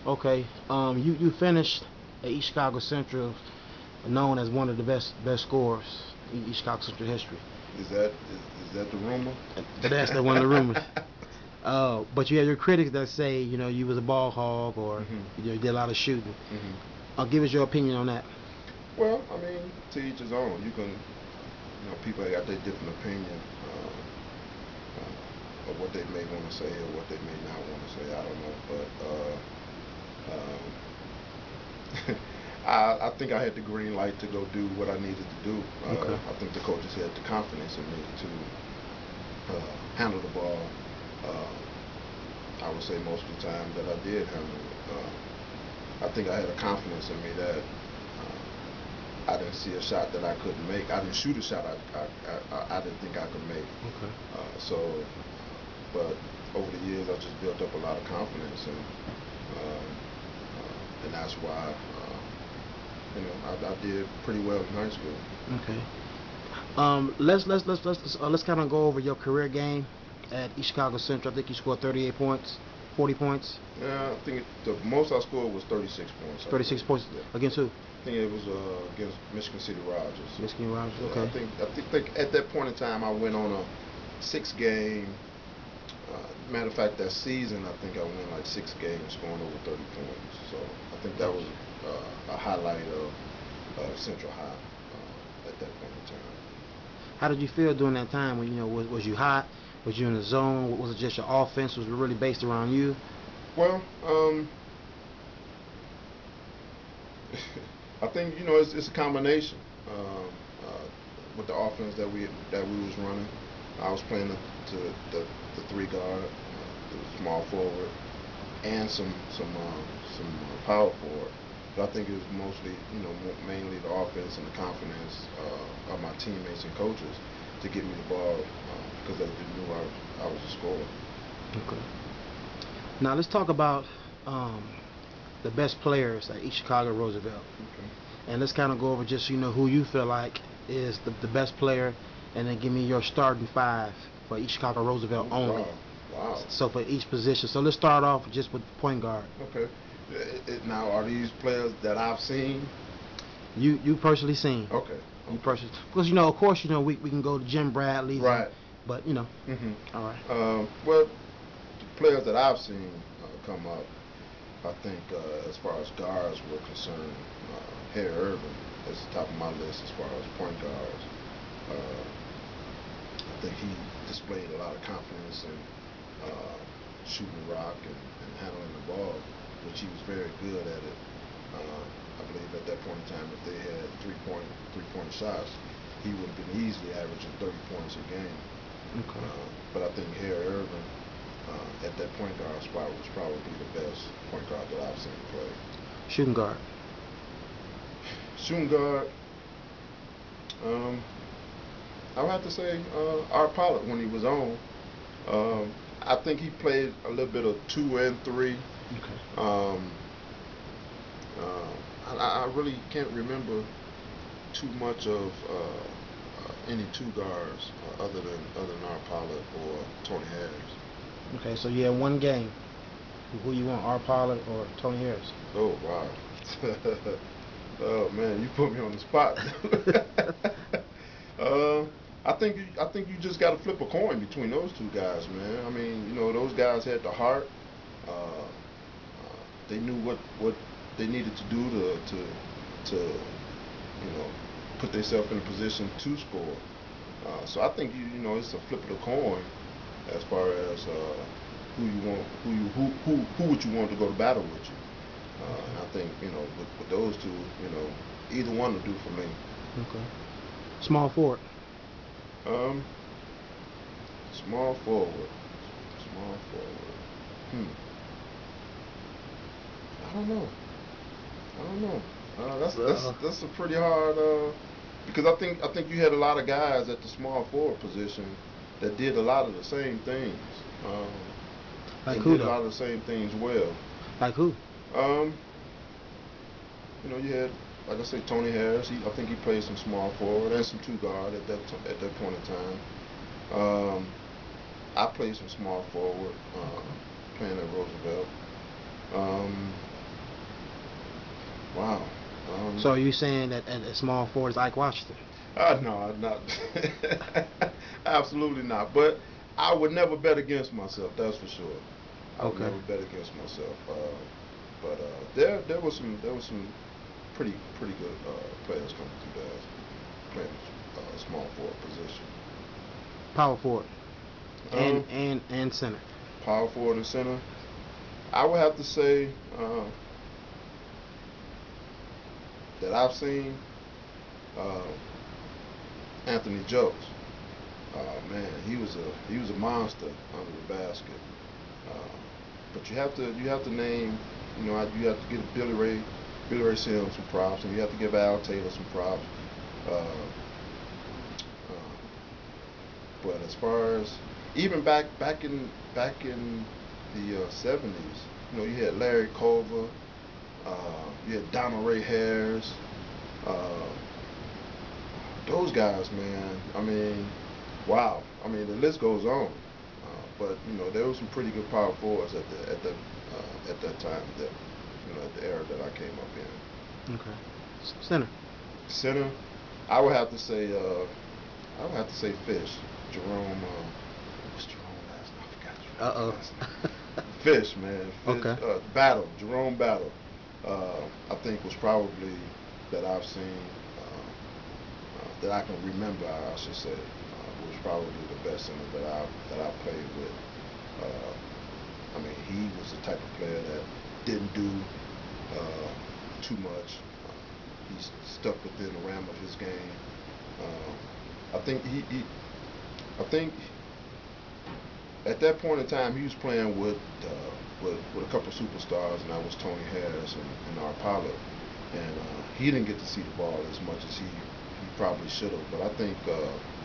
Okay. You finished at East Chicago Central, known as one of the best scorers in East Chicago Central history. Is that the rumor? That's the one of the rumors. But you have your critics that say you was a ball hog or hmm you did a lot of shooting. hmm I'll give us your opinion on that. Well, I mean, to each his own. People got their different opinion of what they may want to say or what they may not want to say. I don't know, but I think I had the green light to go do what I needed to do. Okay. I think the coaches had the confidence in me to handle the ball. I would say most of the time that I did handle it. I think I had a confidence in me that I didn't see a shot that I couldn't make. I didn't shoot a shot I didn't think I could make. Okay. But over the years, I just built up a lot of confidence, and that's why I did pretty well in high school. Okay. Let's kind of go over your career game at East Chicago Central. I think you scored 38 points, 40 points, Yeah, I think the most I scored was 36 points. I 36 think. points Yeah. against who? I think it was against Michigan City Rogers. Michigan Rogers. Yeah, Okay. I think at that point in time I went on a 6 game. Matter of fact, that season I think I won like 6 games, scoring over 30 points. So I think that was a highlight of Central High at that point in time. How did you feel during that time when was you hot? Was you in the zone? Was it just your offense? Was it really based around you? Well, I think it's a combination with the offense that we was running. I was playing the 3 guard, the small forward, and some power forward. But I think it was mostly mainly the offense and the confidence of my teammates and coaches to get me the ball because they knew I was a scorer. Okay. Now let's talk about um, the best players at East Chicago Roosevelt, Okay. and let's kind of go over just who you feel like is the best player, and then give me your starting five for East Chicago Roosevelt Oh only. wow, wow. So for each position. So let's start off just with point guard. Okay. Now, are these players that I've seen? You personally seen. Okay. You Okay. personally, because of course we can go to Jim Bradley's, Right. but hmm all right. Well, the players that I've seen come up, I think as far as guards were concerned, Harry Irvin is the top of my list as far as point guards. Uh, I think he displayed a lot of confidence in shooting the rock and handling the ball, which he was very good at it. I believe at that point in time, if they had three point shots, he would have been easily averaging 30 points a game. Okay. But I think Harry Irvin at that point guard spot was probably the best point guard that I've seen play. Shooting guard. Shooting guard, um, I would have to say Art Pollard when he was on. I think he played a little bit of 2 and 3. Okay. Um, I really can't remember too much of any 2 guards other than Art Pollard or Tony Harris. Okay. So you have one game. Who you want, R. Pollard or Tony Harris? Oh wow. Oh man, you put me on the spot. uh, I think you just got to flip a coin between those 2 guys, man. I mean, those guys had the heart. They knew what they needed to do to put themselves in a position to score. So I think it's a flip of the coin as far as who you want, who would you want to go to battle with you. And I think with those two, either one will do for me. Okay. Small forward. Um, small forward, small forward. Hmm. I don't know. I don't know. That's a pretty hard because I think you had a lot of guys at the small forward position that did a lot of the same things um, Like and who did a though? lot of the same things well. Like who? Um, you had, like I say, Tony Harris. I think he played some small forward and some 2 guard at that point in time. Um, I played some small forward playing at Roosevelt. Um, So are you saying that at small forward is Ike Washington? No, not absolutely not. But I would never bet against myself. That's for sure. I would Okay. never bet against myself. But there was some pretty good players coming through there playing small forward position. Power forward Um, and center. Power forward and center. I would have to say that I've seen uh, Anthony Jones. Man, he was a monster under the basket. Uh, but you have to name, you have to give Billy Ray Sims some props, and you have to give Al Taylor some props. Uh, uh, but as far as even back in the '70s, you had Larry Culver, you had Donald Ray Harris. Uh, those guys, man. I mean, wow. I mean, the list goes on. But there were some pretty good power forwards at that time. At the era that I came up in. Okay. Center. Center, I would have to say Fish. Jerome. What's Jerome last name? I forgot Jerome last name. Fish, man. Fish, Okay. Battle. Jerome Battle. I think was probably that I've seen that I can remember. I should say was probably the best center that I played with. I mean, he was the type of player that didn't do too much. He stuck within the realm of his game. I think I think at that point in time he was playing with a couple of superstars, and that was Tony Harris and Art Pollard. And he didn't get to see the ball as much as he probably should have. But I think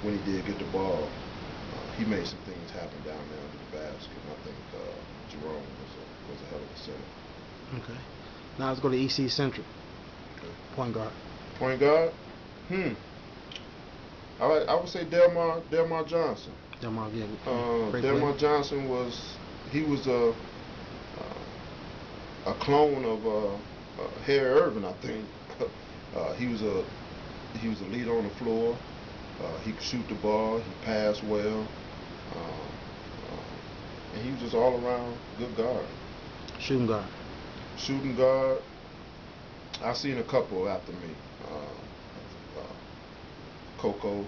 when he did get the ball, he made some things happen down there under the basket. And I think Jerome was a hell of a center. Okay. Now let's go to EC Central. Okay. Point guard. Point guard. I would say Delmar Johnson. Delmar, yeah. Delmar Johnson was a clone of Harry Irvin, I think. He was a leader on the floor. He could shoot the ball. He passed well, and he was just all around good guard. Shooting guard. Shooting guard. I've seen a couple after me. Coco,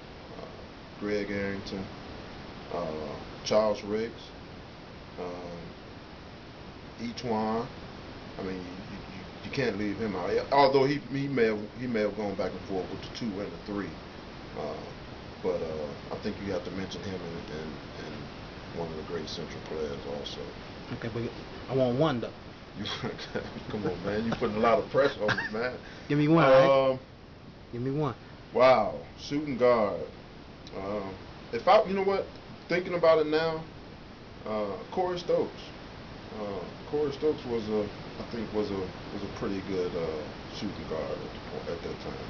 Greg Arrington, Charles Riggs, E'Twaun. I mean, you can't leave him out. Although he may have gone back and forth with the 2 and the 3, but I think you have to mention him and one of the great Central players also. Okay, but I want one though. Come on, man! You putting a lot of pressure on me, man. Give me one. Right? Give me one. Wow, shooting guard. You know what? Thinking about it now, Corey Stokes. Corey Stokes I think was a pretty good shooting guard at that time.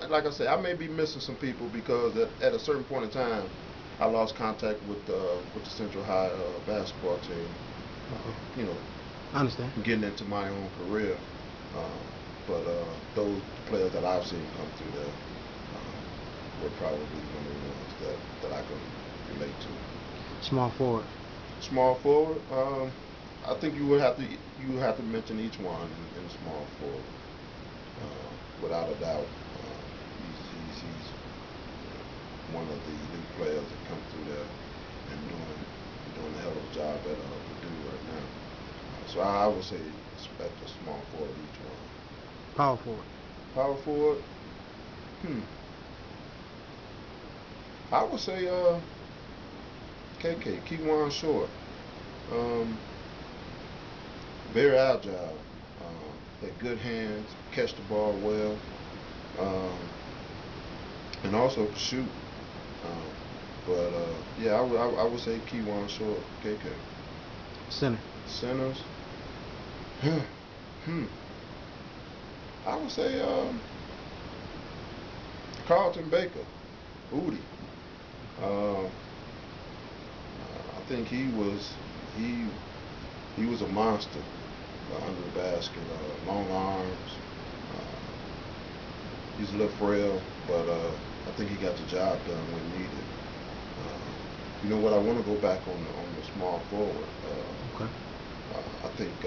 And like I said, I may be missing some people because at a certain point in time, I lost contact with the Central High basketball team. I understand. Getting into my own career. But those players that I've seen come through there were probably one of the ones that I could relate to. Small forward. Small forward. I think you would have to mention E'Twaun in small forward. Without a doubt, he's one of the elite players that come through there and doing a hell of a job at Purdue right now. So I would say at the small forward E'Twaun. Power forward. Power forward. I would say KK, Kewan Short. Very agile. Had good hands, catch the ball well, and also could shoot. But yeah, I would say Kewan Short, KK. Center. Centers. I would say Carlton Baker, Udi. I think he was a monster under the basket. Long arms, He's a little frail, but I think he got the job done when needed. You know what? I want to go back on the small forward. Okay. I think